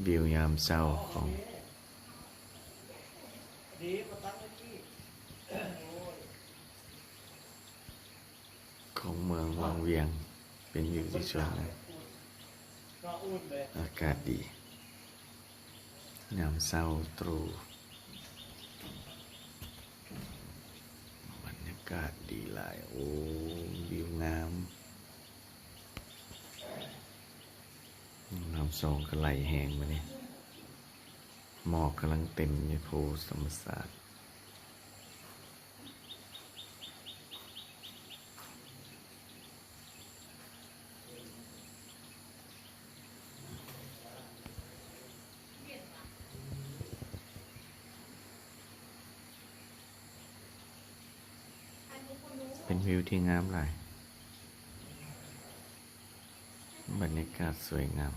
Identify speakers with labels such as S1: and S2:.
S1: วิวยามเช้าของเมืองวังเวียงเป็นวิวที่สวยงามอากาศดียามเช้าตรู่บรรยากาศดีหลายโอ้วิวงามน้ำสองก็ไหลแห้งมาเนี่ยหมอกกำลังเต็มในภูธรรมศาสตร์เป็นวิวที่งามหลายบรรยากาศสวยงาม